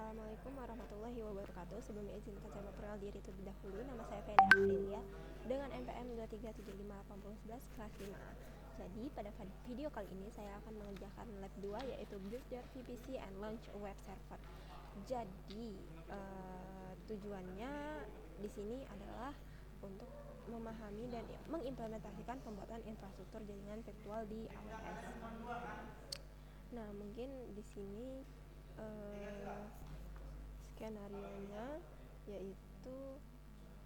Assalamualaikum warahmatullahi wabarakatuh. Sebelumnya izinkan saya memperkenalkan diri terlebih dahulu. Nama saya Feda Afrilia dengan NPM 2375811 kelas 5A. Jadi pada video kali ini saya akan mengerjakan lab 2 yaitu Build Your VPC and Launch a Web Server. Jadi tujuannya di sini adalah untuk memahami dan mengimplementasikan pembuatan infrastruktur jaringan virtual di AWS. Nah, mungkin di sini skenarionya yaitu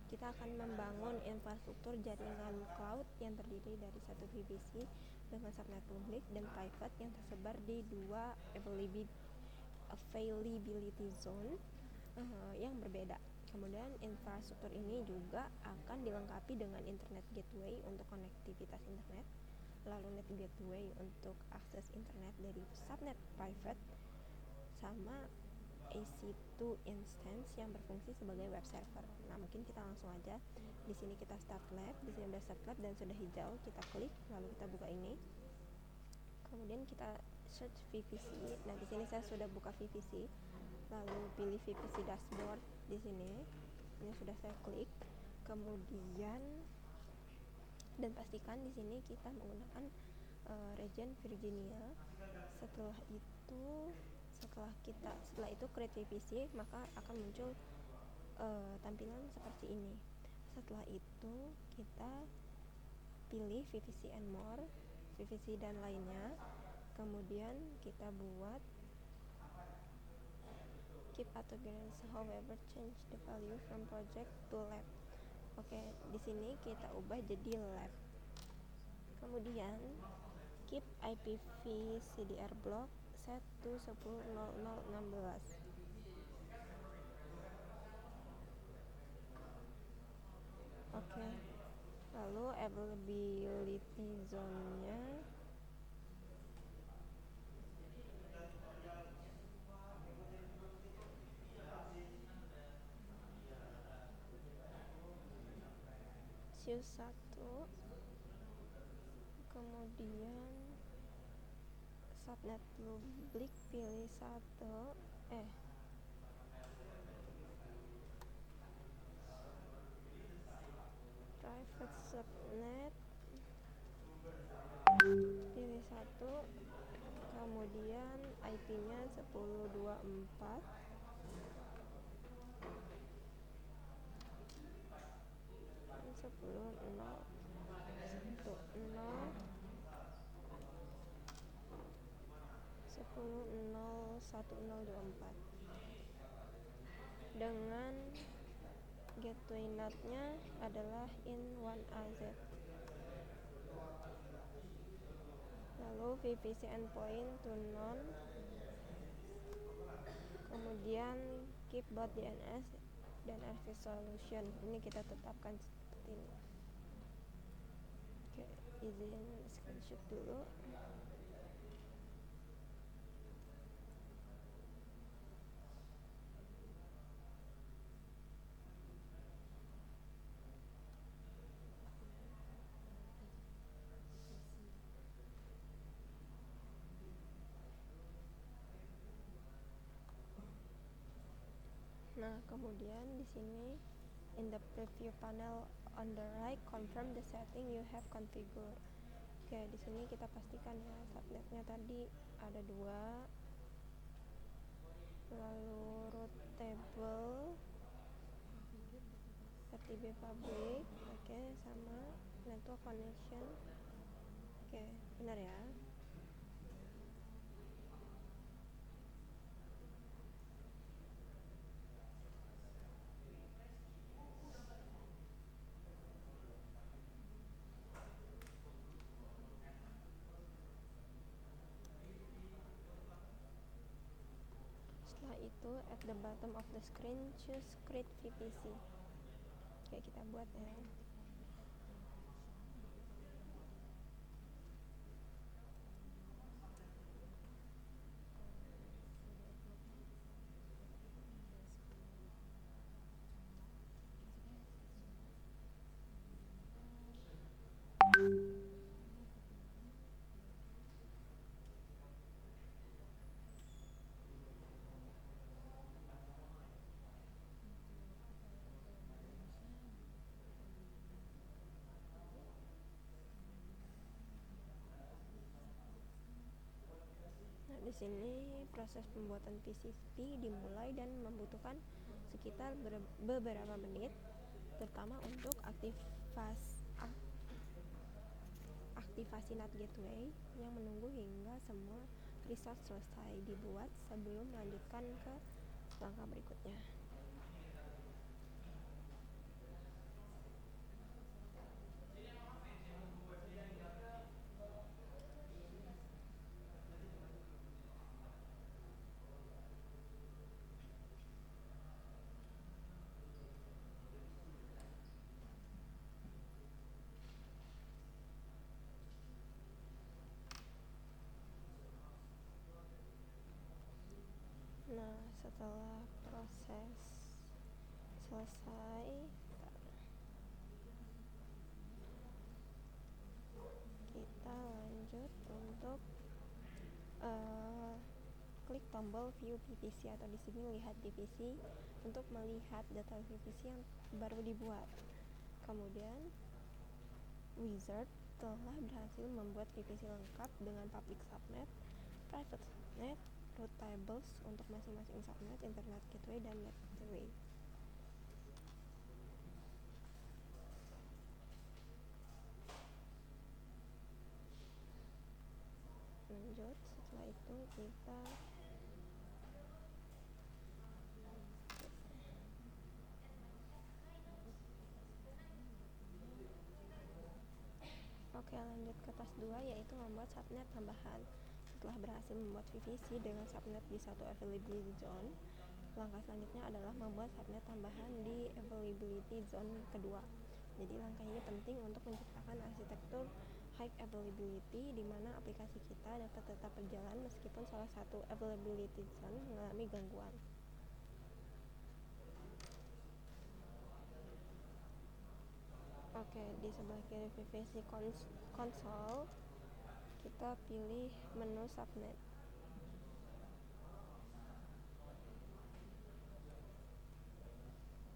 kita akan membangun infrastruktur jaringan cloud yang terdiri dari satu VPC dengan subnet publik dan private yang tersebar di dua availability zone yang berbeda. Kemudian infrastruktur ini juga akan dilengkapi dengan internet gateway untuk konektivitas internet, lalu net gateway untuk akses internet dari subnet private, sama EC2 instance yang berfungsi sebagai web server. Nah, mungkin kita langsung aja. Di sini kita start lab. Di sini udah start lab dan sudah hijau. Kita klik, lalu kita buka ini. Kemudian kita search VPC. Nah, di sini saya sudah buka VPC. Lalu pilih VPC dashboard di sini. Ini sudah saya klik. Kemudian dan pastikan di sini kita menggunakan region Virginia. Setelah itu create VPC, maka akan muncul tampilan seperti ini. Setelah itu kita pilih VPC and more, VPC dan lainnya. Kemudian kita buat keep autogenes, however change the value from project to lab. Oke, di sini kita ubah jadi lab. Kemudian keep IPv4 block set to 10.00.16. Oke. Lalu availability zone-nya choose 1. Kemudian subnet publik pilih 1. Private subnet pilih 1. Kemudian IP-nya 10.24. Dengan gateway NAT-nya adalah in1az. Lalu VPC endpoint to none. Kemudian keep both DNS dan resolution. Ini kita tetapkan seperti ini. Oke, izin screenshot dulu. Nah, kemudian di sini in the preview panel on the right, confirm the setting you have configured. Oke, di sini kita pastikan ya subnetnya tadi ada 2. Lalu root table RTB public, oke, sama network connection. Oke, benar ya. Setelah itu at the bottom of the screen choose create VPC. Oke, kita buat ya. sini proses pembuatan PCP dimulai dan membutuhkan sekitar beberapa menit, terutama untuk aktivasi NAT gateway yang menunggu hingga semua resource selesai dibuat sebelum melanjutkan ke langkah berikutnya. Nah, setelah proses selesai, kita lanjut untuk klik tombol view PVC atau di sini lihat PVC untuk melihat data PVC yang baru dibuat. Kemudian wizard telah berhasil membuat PVC lengkap dengan public subnet, private subnet, route tables untuk masing-masing subnet, internet gateway, dan NAT gateway. Lanjut, setelah itu kita lanjut ke task 2, yaitu membuat subnet tambahan. Setelah berhasil membuat VPC dengan subnet di satu availability zone, langkah selanjutnya adalah membuat subnet tambahan di availability zone kedua. Jadi langkah ini penting untuk menciptakan arsitektur high availability di mana aplikasi kita dapat tetap berjalan meskipun salah satu availability zone mengalami gangguan. Di sebelah kiri VPC console kita pilih menu subnet.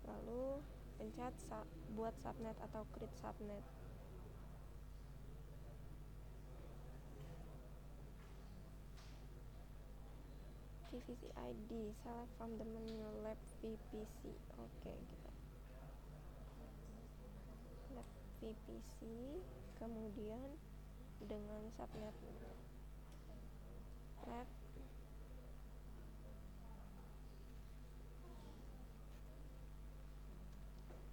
Lalu pencet buat subnet atau create subnet. VPC ID, select from the menu lab VPC. Kita lab VPC, kemudian dengan subnet lab,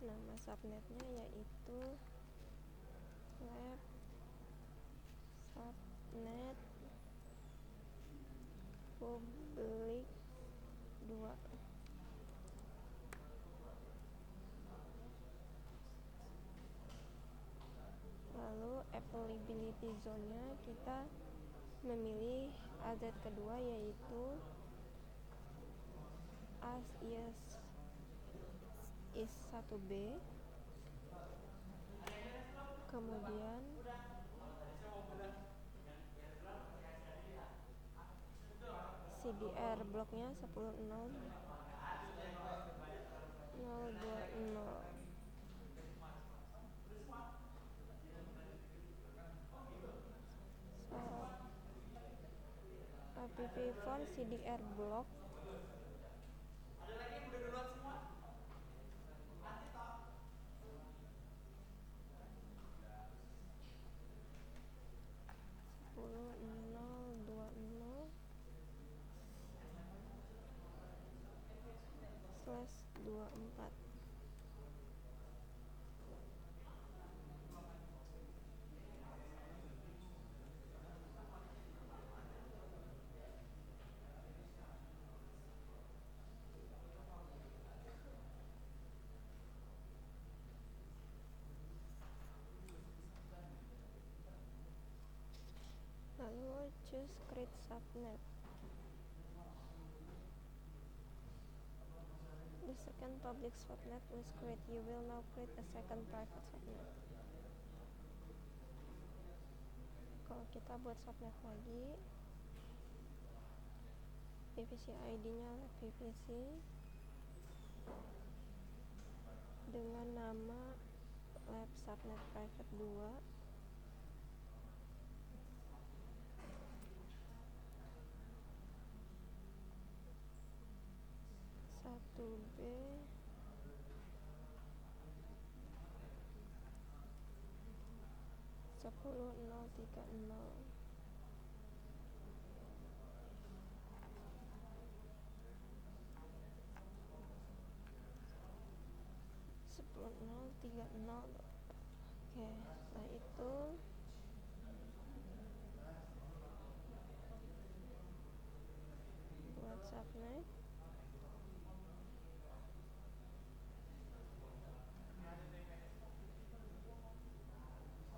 nama subnetnya yaitu lab subnet public 2. Lalu availability zone-nya kita memilih AZ kedua yaitu as is 1B, kemudian CDR bloknya 10.0.0.20. IPv4 CDR blok 10.0.20/24. Lalu choose create subnet. The second public subnet was created. You will now create a second private subnet. Kalau kita buat subnet lagi, VPC ID-nya VPC dengan nama lab subnet private 2. 10.30 10.30. Oke, setelah itu buat subnet.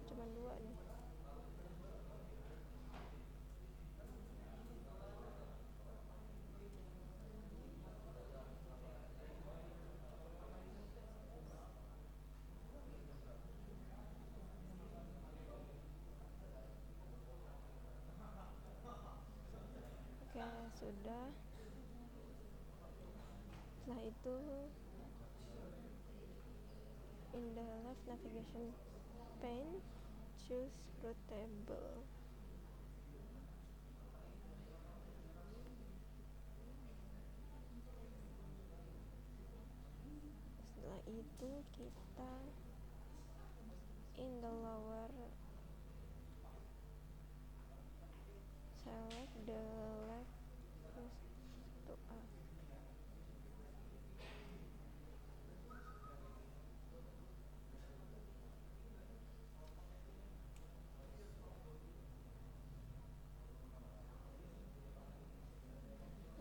Cuman 2 nih. Oke, sudah. Setelah itu in the left navigation pane, choose route table. Setelah itu kita in the lower select the left to up.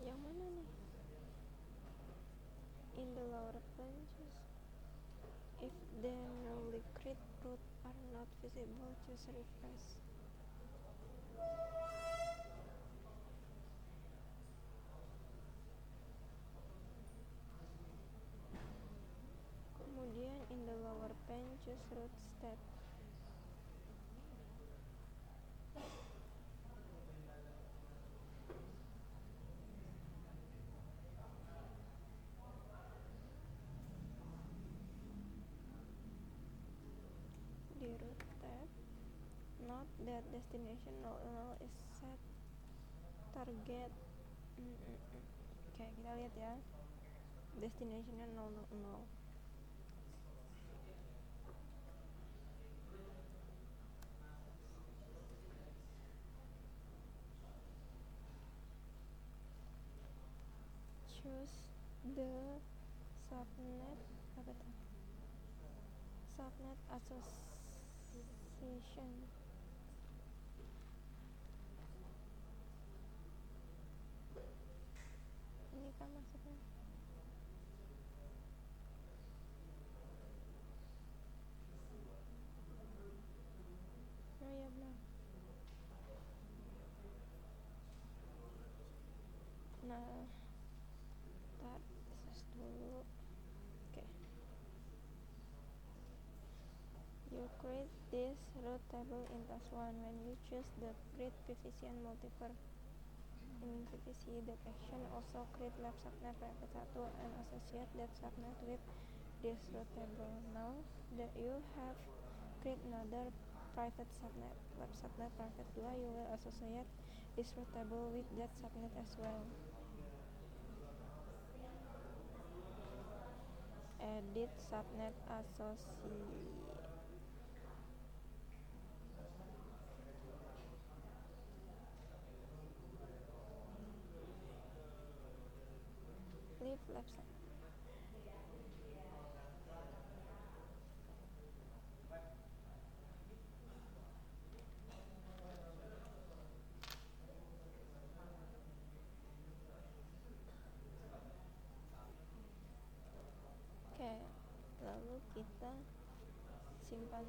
Yang mana nih? In the lower pane, choose if the newly created route are not visible, choose refresh. Kemudian in the lower pane, choose route step. Di route tab, note that destination 00 is set target. Oke, kita lihat ya. Destinationnya 000. Choose the subnet subnet association. Ini kan maksudnya. Oh ya benar. Nah, ntar tes dulu. Oke. You create this route table in task 1. When you choose the create PVC and multiple in PVC, that action also create left subnet private 1 and associate that subnet with this route table. Now that you have create another private subnet, left subnet private 2, you will associate this route table with that subnet as well. Edit subnet associate. Leave left subnet. Oke, lalu kita simpan.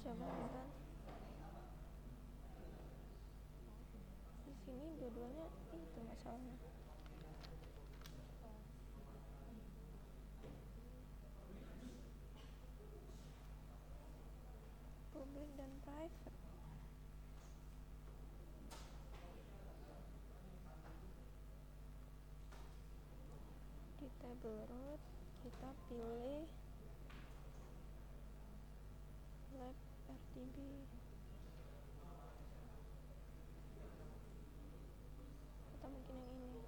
Coba kan di sini dua-duanya itu masalahnya. Public dan private. Di table route kita pilih lab RTB. Atau mungkin yang ini.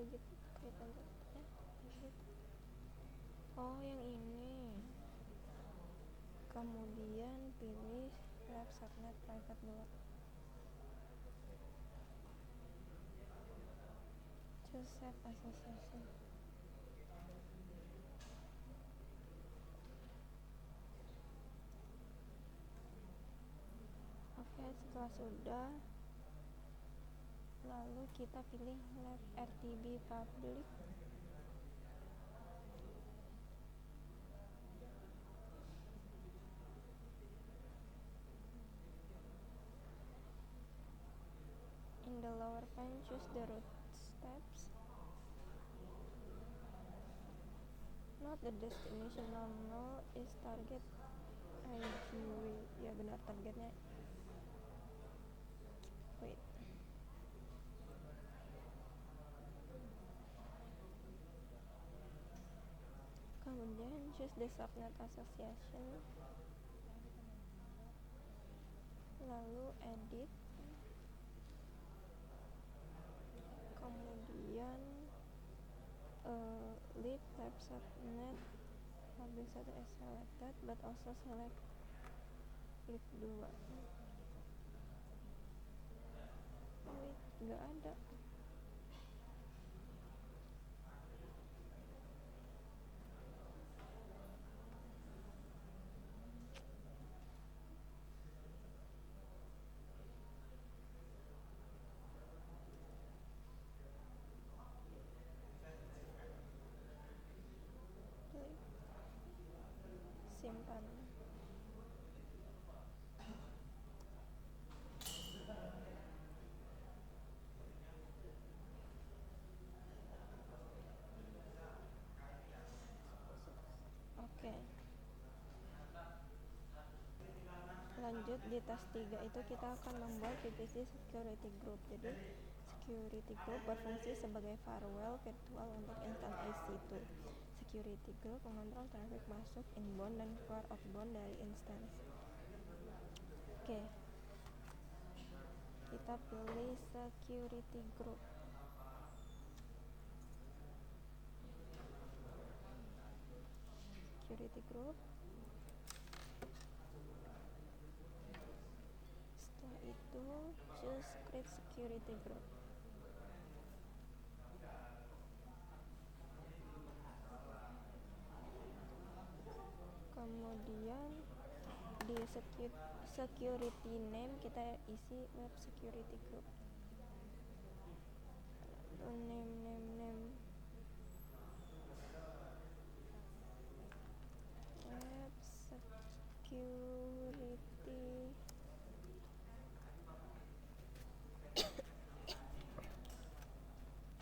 juga gitu kaitan ya gitu. Oh yang ini, kemudian pilih lab subnet private 2, choose set association. Oke, setelah sudah, lalu kita pilih lab RTB public. In the lower pane, choose the root steps. Note the destination null is target IGW. Ya benar, targetnya. Wait. Kemudian choose the subnet association. Lalu edit. Kemudian leave lab subnet public satu as selected, but also select klik 2. Wait, nggak ada. Simpan. Oke. Lanjut di task 3 itu kita akan membuat PVC security group. Jadi security group berfungsi sebagai firewall virtual untuk instance EC2. Security group mengontrol traffic masuk inbound dan keluar outbound dari instance. Oke. Kita pilih security group. Security group. Setelah itu choose create security group. Kemudian di security name kita isi web security group. Name web security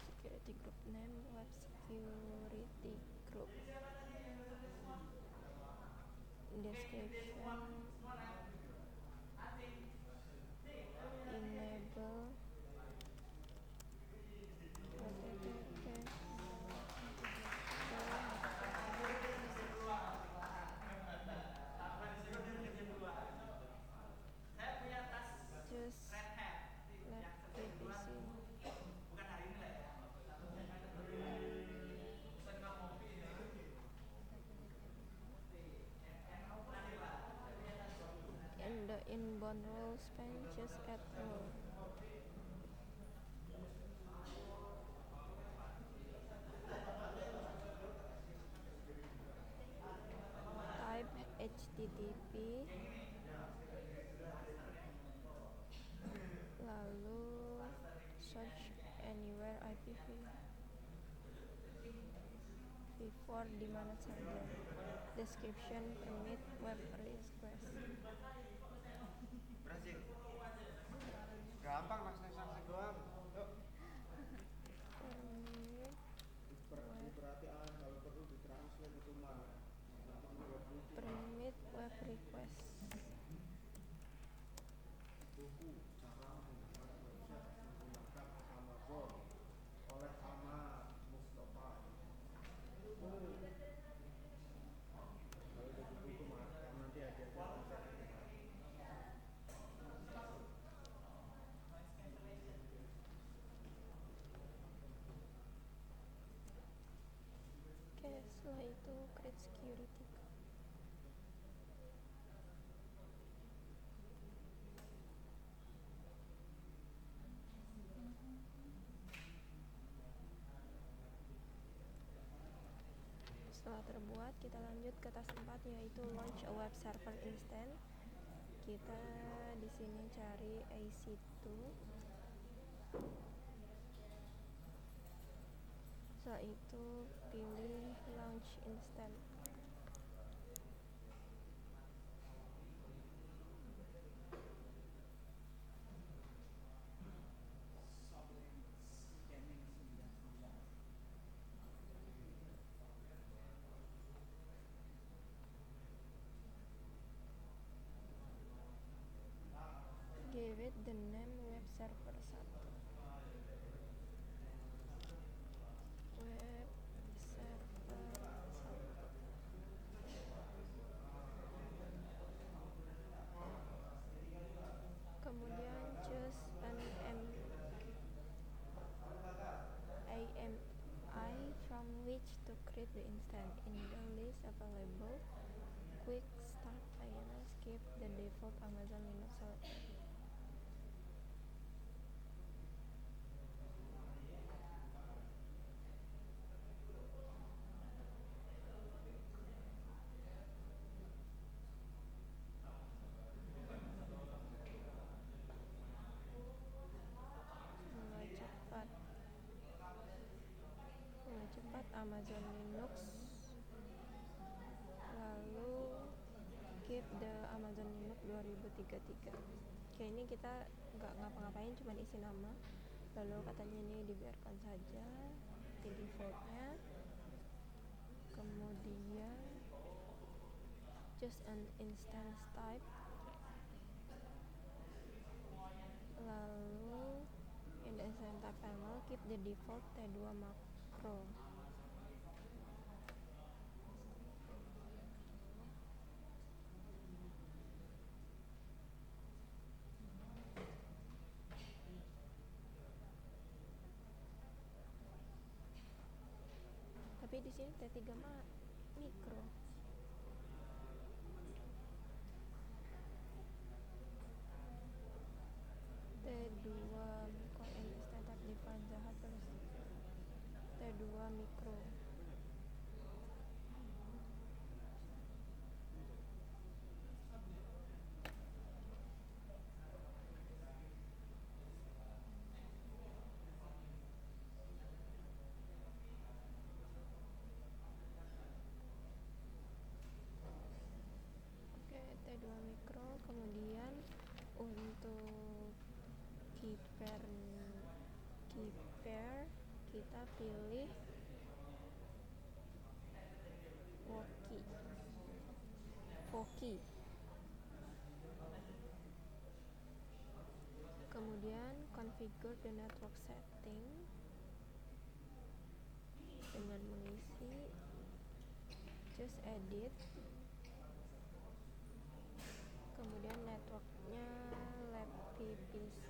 security group name web security group. Description enable just lab PVC. In the inbound role span, just add role. Type HTTP, lalu search anywhere IPv4 di mana saja. Description permit web request. Berhasil. Gampang mas, sanksi doang. Yuk. Diperhatikan kalau perlu ditranslate itu mah. Permit web request. Buku cara menggunakan website menggunakan Amazon oleh Ahmad Mustafa. Kalau ada buku mah nanti ada create security group. Setelah terbuat, kita lanjut ke task 4, yaitu launch a web server instance. Kita di sini cari EC2. Setelah itu pilih launch instance. Give it the name web server 1. Web server 1. Kemudian choose an AMI from which to create the instance. In the list available, quick start INS, keep the default Amazon Linux selected. Mulai cepat Amazon Linux, lalu keep the Amazon Linux 2033. Oke, ini kita nggak ngapa-ngapain, cuma isi nama, lalu katanya ini dibiarkan saja di defaultnya. Kemudian just an instance type, lalu in the instance type panel keep the default T2 macro. Tapi di sini T3 mikro. T2 mikro instance type define the hardware. T2 mikro. T2 mikro. Kemudian untuk keypair kita pilih Voki. Kemudian configure the network setting dengan mengisi just edit, kemudian networknya lab VPC,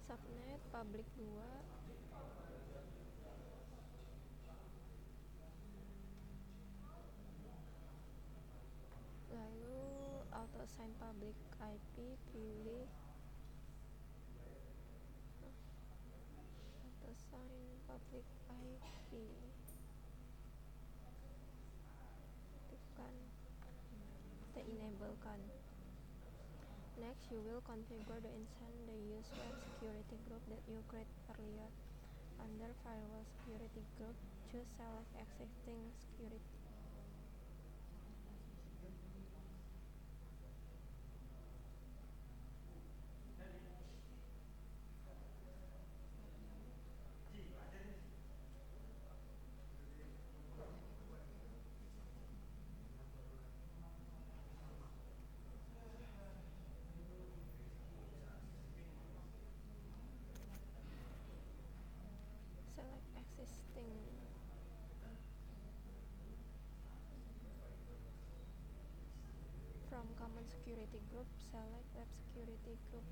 subnet public 2, lalu auto assign public IP, pilih auto assign public IP, aktifkan, kita enablekan. Next, you will configure the instance the use web security group that you create earlier. Under firewall security group, choose select existing security. Select existing. security group, select web security group.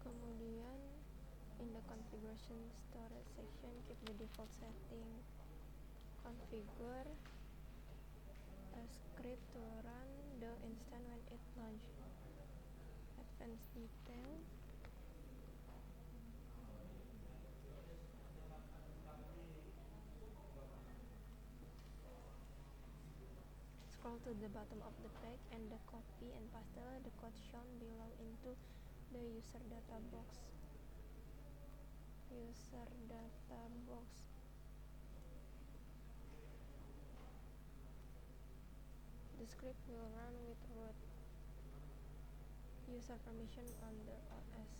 Kemudian in the configuration storage section, keep the default setting. Configure a script to run the instance when it launches. Advanced detail. Scroll to the bottom of the page and copy and paste the code shown below into the user data box. The script will run with root user permission on the OS.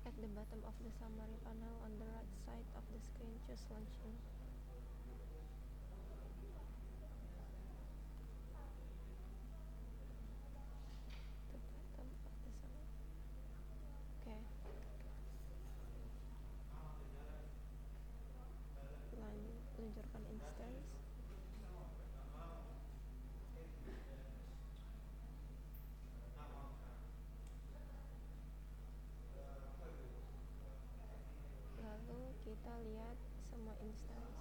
At the bottom of the summary panel on the right side of the screen, choose Launch In. Luncurkan instance. Lalu kita lihat semua instance.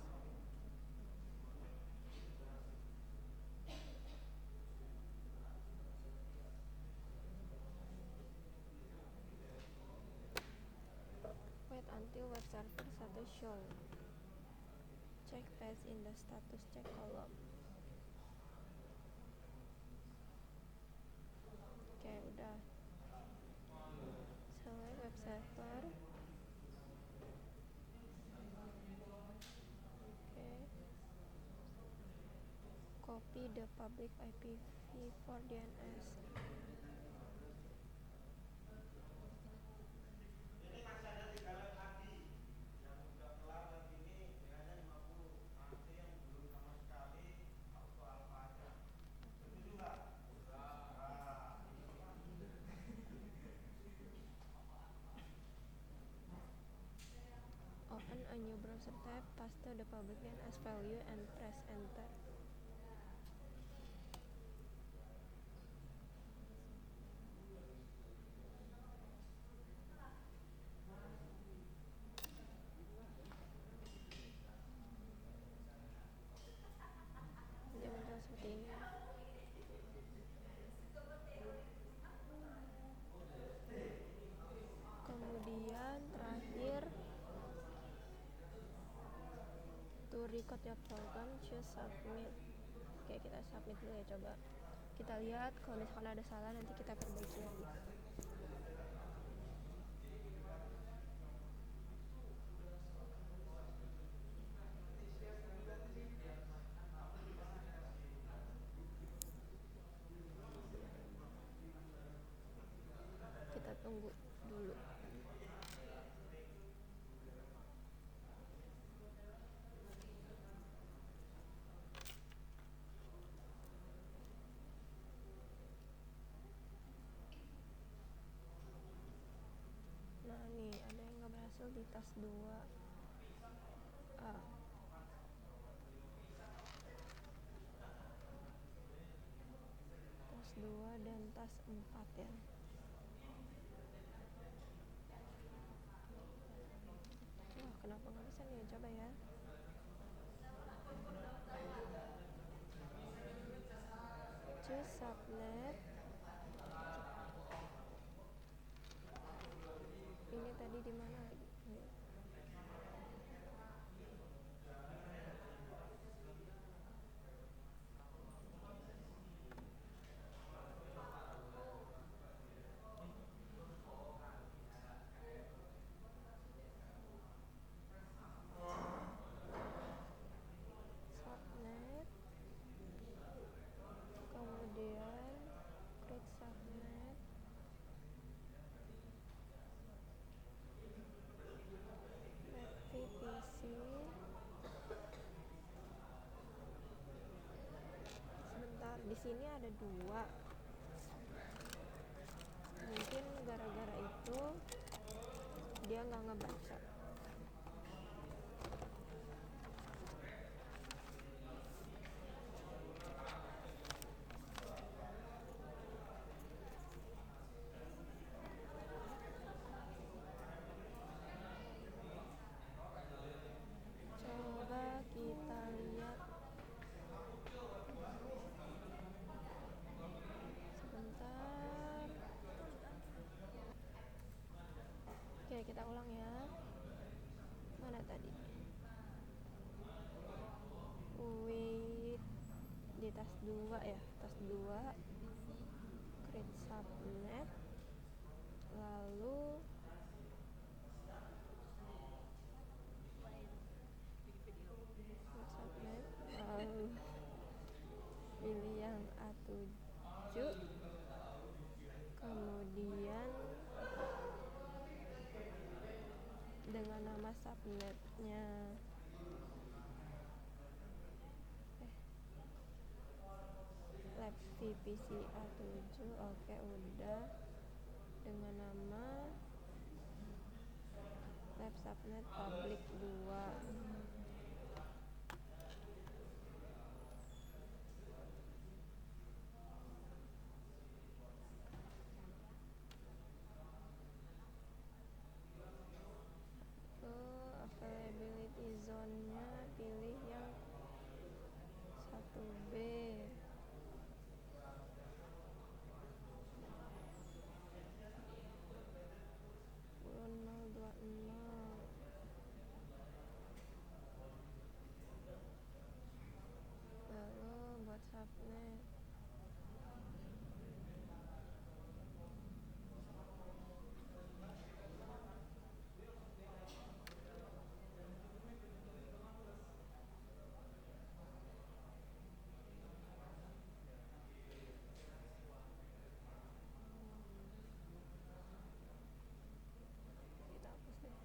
Wait until web server status show. Check page in the status check column. Oke, udah. Select web server. Oke. Copy the public IPv4 DNS. Open a new browser tab, paste the public DNS value and press enter. Dia muncul seperti ini. Kemudian terakhir, to record your program, choose submit. Oke, kita submit dulu ya, coba. Kita lihat kalau misalkan ada salah nanti kita perbaiki lagi. Kita tunggu dulu. Nah nih, ada yang nggak berhasil di task 2A. Task 2 dan task 4 ya. Wah, kenapa nggak bisa nih? Coba ya. Choose subnet. Ini tadi di mana lagi? Subnet. Kemudian create subnet. VPC. Sebentar, di sini ada 2. Mungkin gara-gara itu dia nggak ngebaca. Coba kita lihat sebentar. Oke, kita ulang ya. Mana tadi? Wait, di tas 2 ya. Tas 2 create subnet. Lalu subnet, lalu pilih yang A7, kemudian dengan nama subnetnya lab VPC A7. Oke, udah. Dengan nama lab subnet public 2. Availability zone-nya pilih yang 1B. Lalu buat subnet kita hapus deh.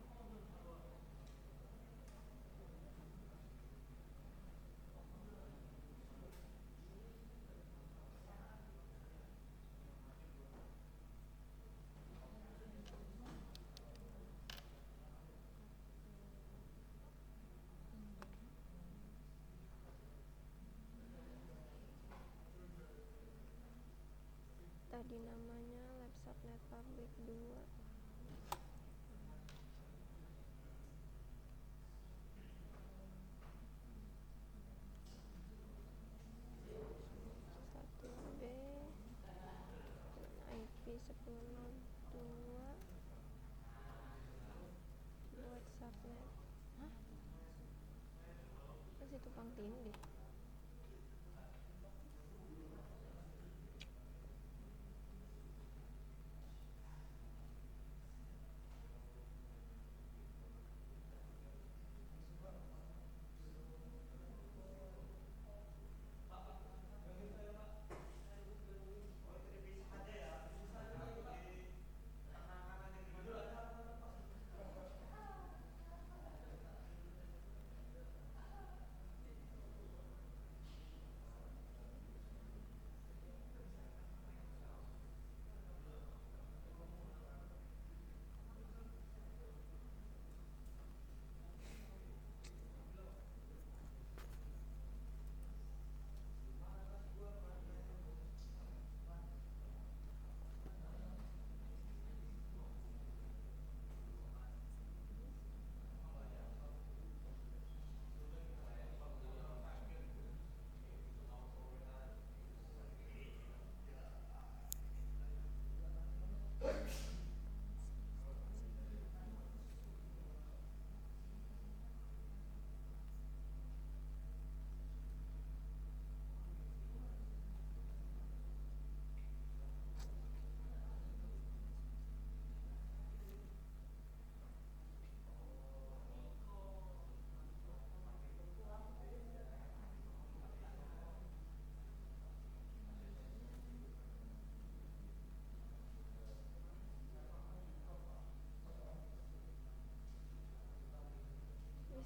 Tadi namanya lab subnet public 2. Satu B IP 10.02 buat subnet. Masih tumpang tindih.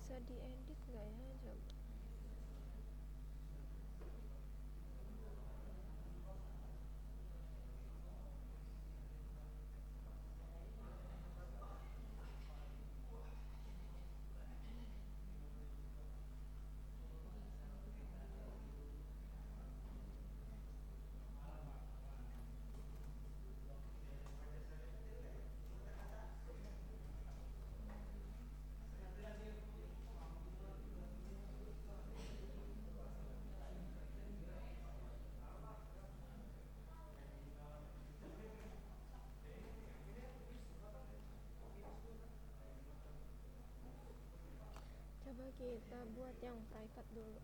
Bisa diedit nggak ya, coba? yang private dulu.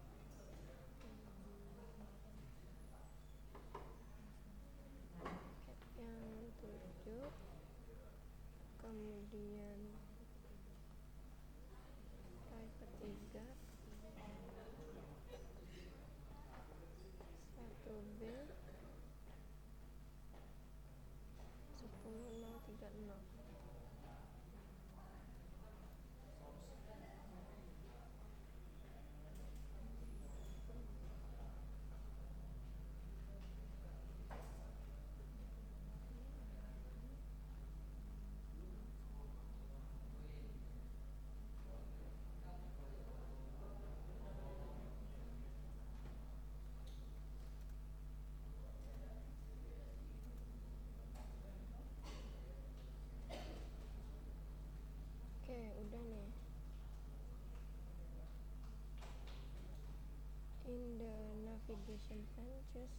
Yang 7, kemudian private 3, 1B 10030. Oke, udah nih. In the navigation pane, choose.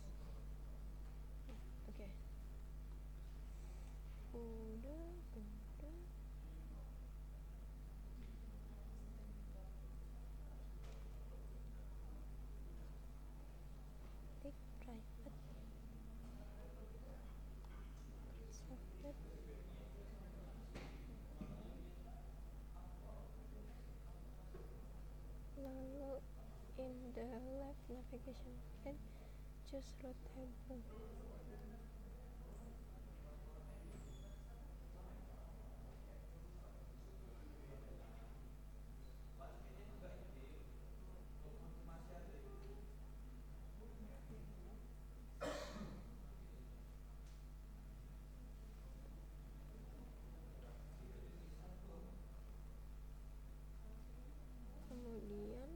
Oke. Udah. Klik private. Submit. Lalu in the left navigation pane, choose route table. Kemudian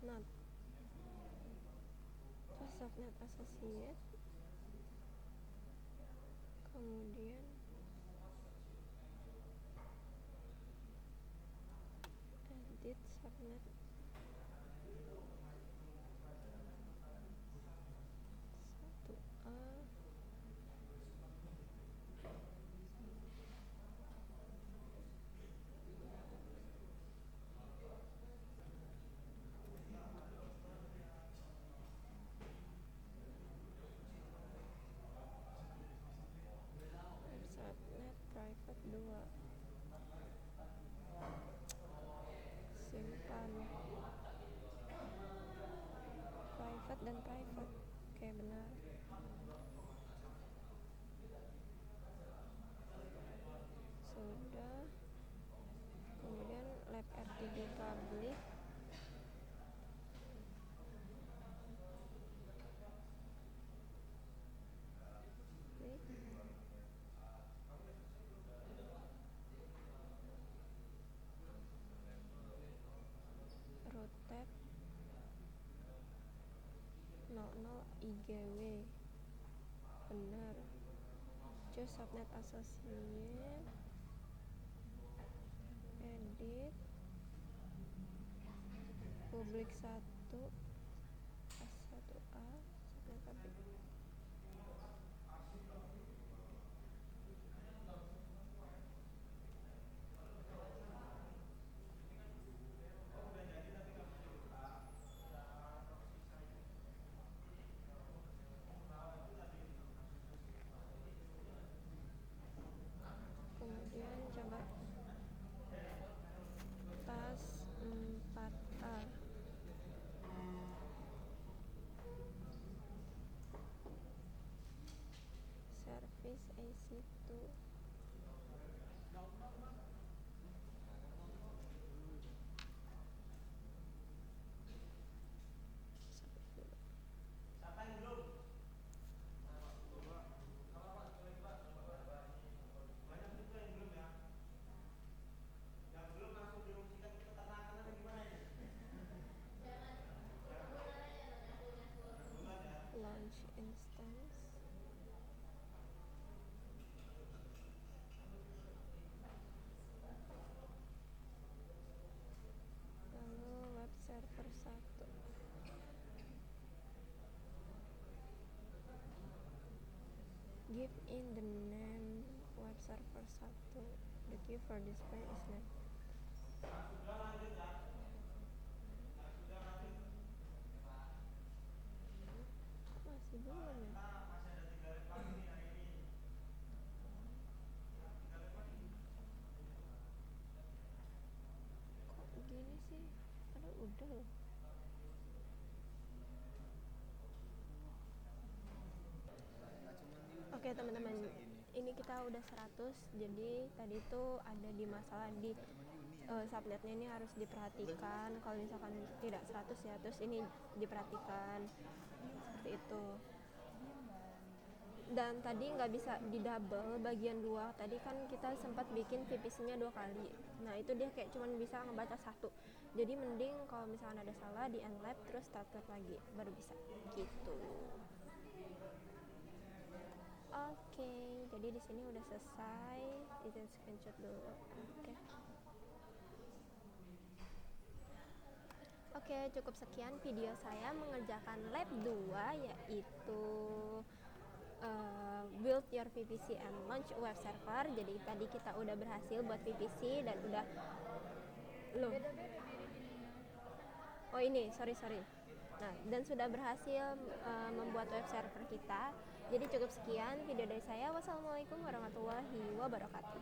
NAT, terus subnet associate, kemudian edit subnet 1A, subnet private 2, simpan private dan private. Oke, benar. Sudah. Kemudian lab R3 public, klik. Route tab 00 IGW, benar. Choose subnet associate, edit public 1 S1A, subnet public. Kemudian coba tas 4A, service AC2, launch instance, lalu web server 1, give in the name web server Key for display is not. Masih belum ya? Kok begini sih? Padahal udah loh. Oke teman-teman, ini kita udah 100. Jadi tadi tuh ada di masalah di subnetnya ini harus diperhatikan. Kalau misalkan tidak 100 ya, terus ini diperhatikan seperti itu. Dan tadi nggak bisa di double bagian 2. Tadi kan kita sempat bikin VPC-nya 2 kali. Nah itu dia kayak cuman bisa ngebaca 1. Jadi mending kalau misalkan ada salah di unlap terus start lagi baru bisa gitu. Oke, jadi di sini udah selesai. Izin screenshot dulu. Oke, cukup sekian video saya mengerjakan lab 2, yaitu build your VPC and launch web server. Jadi tadi kita udah berhasil buat VPC dan udah loh. Oh ini, sorry. Nah, dan sudah berhasil membuat web server kita. Jadi cukup sekian video dari saya. Wassalamualaikum warahmatullahi wabarakatuh.